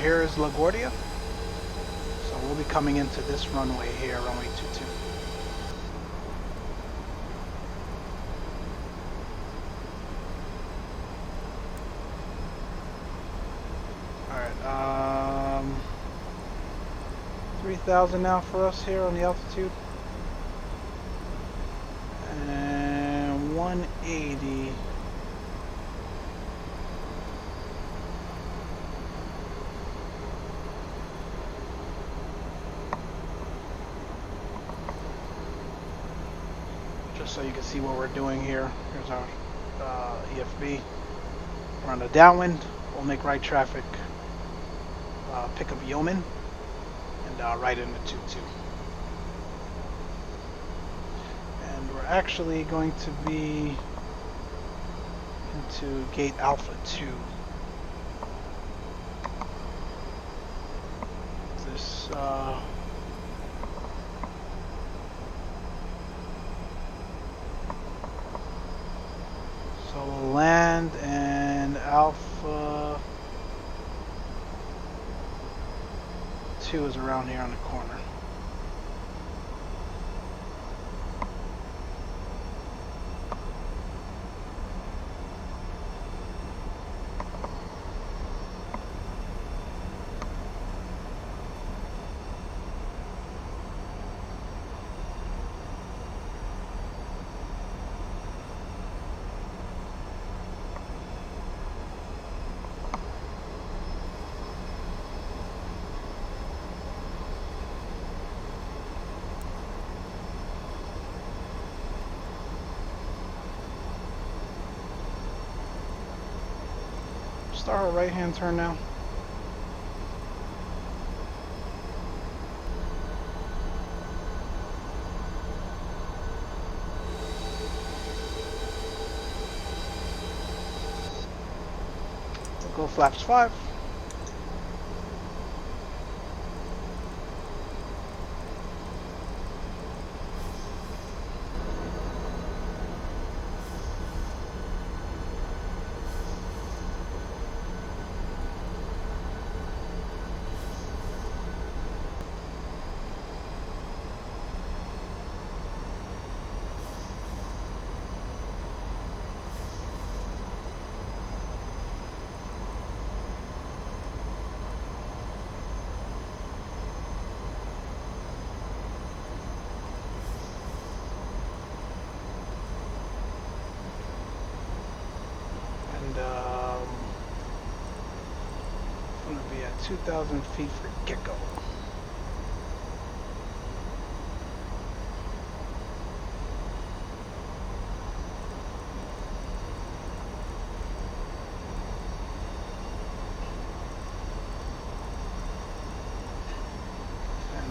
Here is LaGuardia. So we'll be coming into this runway here, runway 22. Alright, 3,000 now for us here on the altitude. And 180. So you can see what we're doing here. Here's our EFB. We're on the downwind. We'll make right traffic, pick up Yeoman, and right into 22. And we're actually going to be into gate Alpha 2. This So we'll land, and Alpha 2 is around here on the corner. Start a right-hand turn now. We'll go flaps 5. I'm going to be at 2,000 feet for get-go.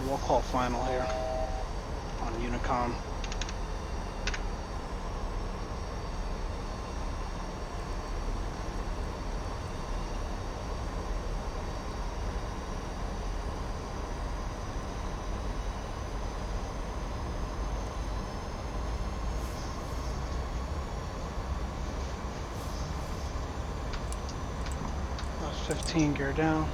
we'll call final here on Unicom. That's 15, gear down.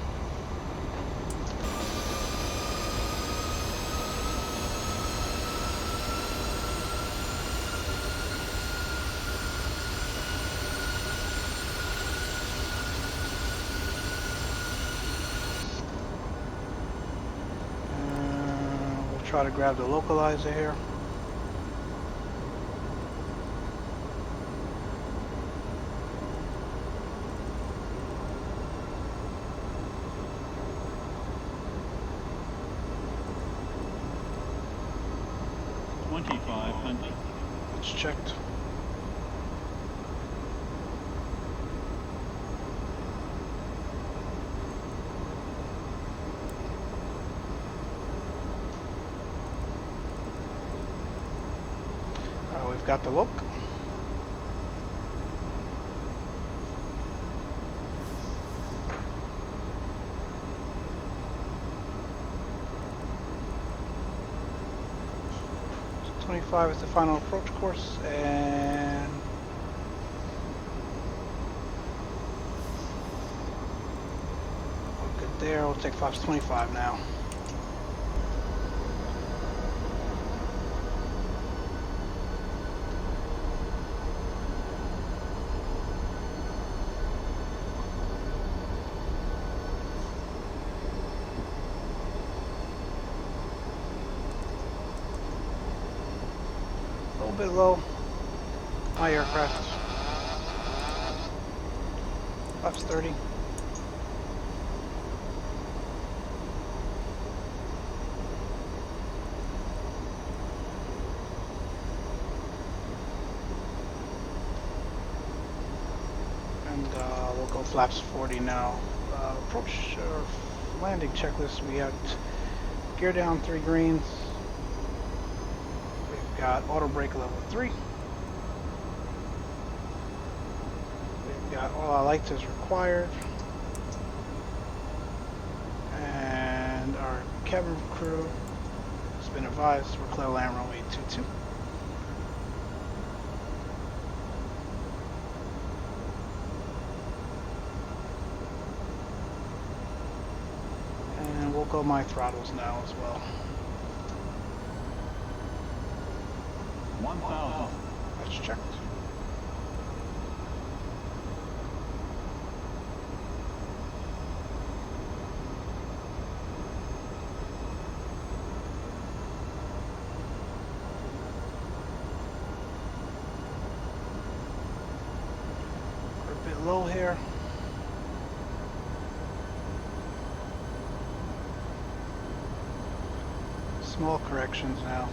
Try to grab the localizer here. It's checked. We've got the look. So 25 is the final approach course, and we're good there. We'll take flaps 25 now. A bit low. High aircraft. Flaps 30. And we'll go flaps 40 now. Approach landing checklist. We got gear down 3 greens. Got auto brake level 3. We've got all our lights as required. And our cabin crew has been advised we're clear land runway 22. And we'll go my throttles now as well. 1,000. That's checked. We're a bit low here. Small corrections now.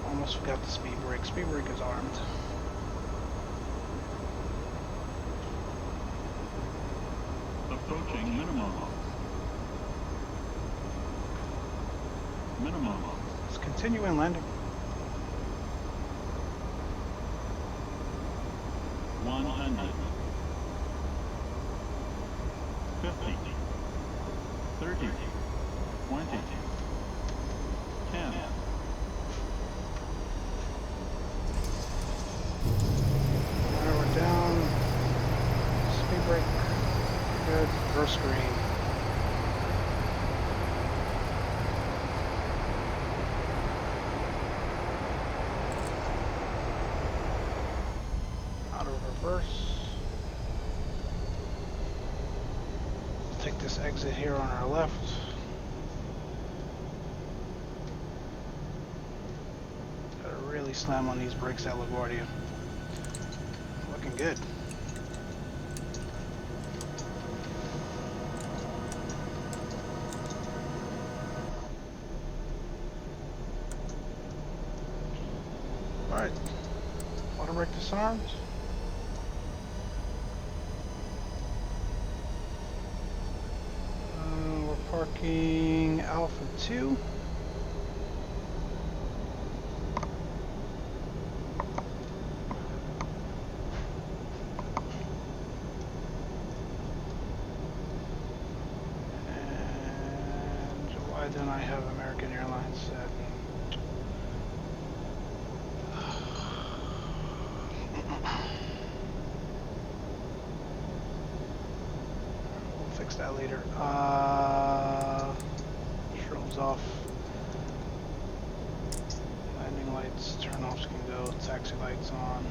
Almost forgot the speed brake. Speed brake is armed. Approaching minimum. Minimum. Let's continue in landing. 100. 50. 30. 20. 10. Alright, we're down. Speed brake. Good. Reverse green. Out of reverse. We'll take this exit here on our left. Gotta really slam on these brakes at LaGuardia. Looking good. Alright. Auto brake disarmed. We're parking Alpha 2. And why don't I have American Airlines set? We'll fix that later. Strobes off. Landing lights, turn-offs can go. Taxi lights on.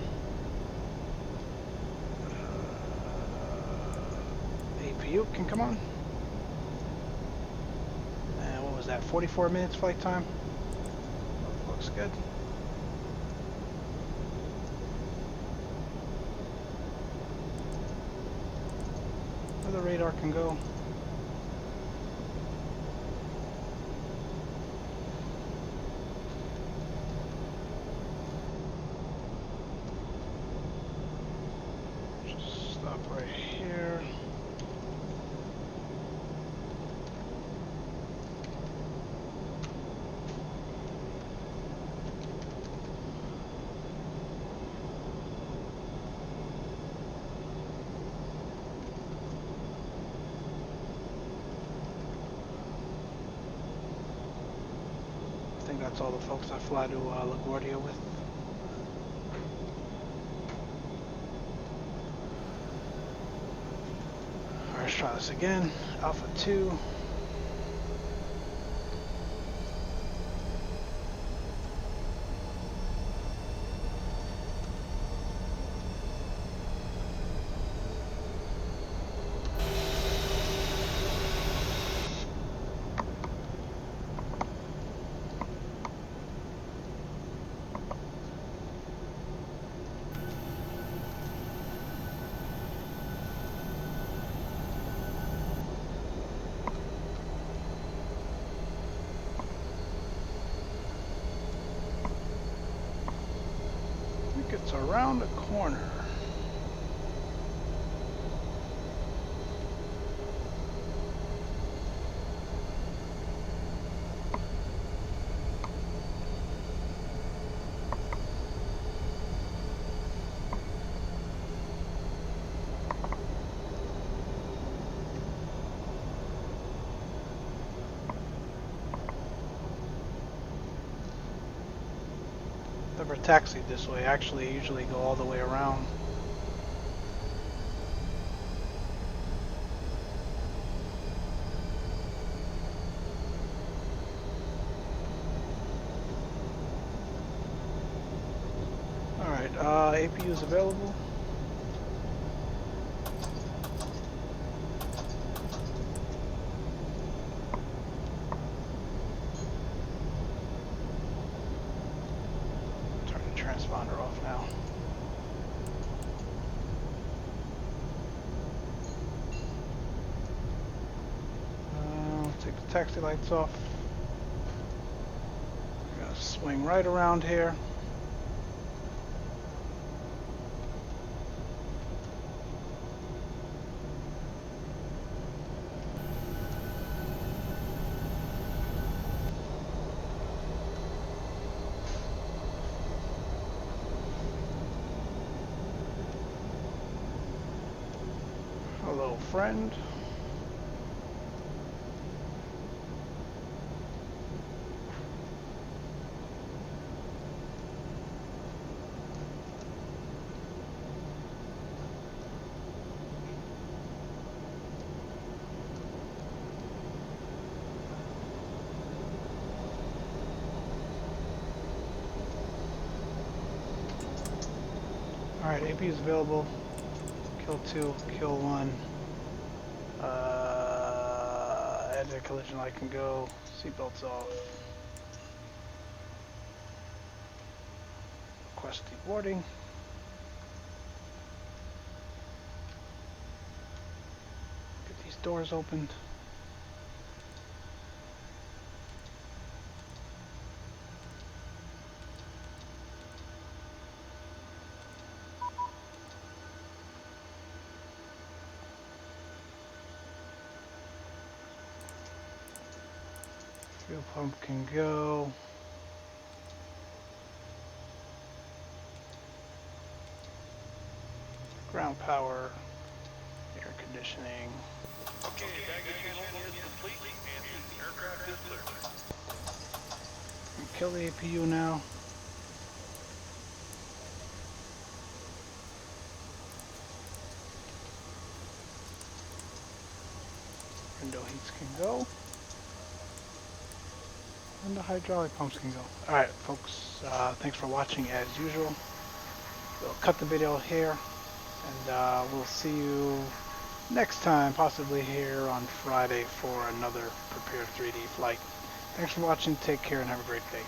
APU can come on. And what was that? 44 minutes flight time? Looks good. Where the radar can go. Just stop right here. I think that's all the folks I fly to LaGuardia with. Alright, let's try this again. Alpha 2. It's around the corner. Never taxied this way. Actually, I usually go all the way around. Alright, APU is available. Transponder off now. Take the taxi lights off. We're gonna swing right around here. Hello, friend. Alright, AP is available. Kill 2, kill 1. Anti-collision light can go. Seatbelts off. Request deboarding. Get these doors opened. Fuel pump can go. Ground power, air conditioning. Okay, baggage handling is complete and the aircraft is clear. And kill the APU now. Window heats can go. And the hydraulic pumps can go. Alright folks, thanks for watching as usual. We'll cut the video here, and we'll see you next time, possibly here on Friday for another prepared 3D flight. Thanks for watching, take care, and have a great day.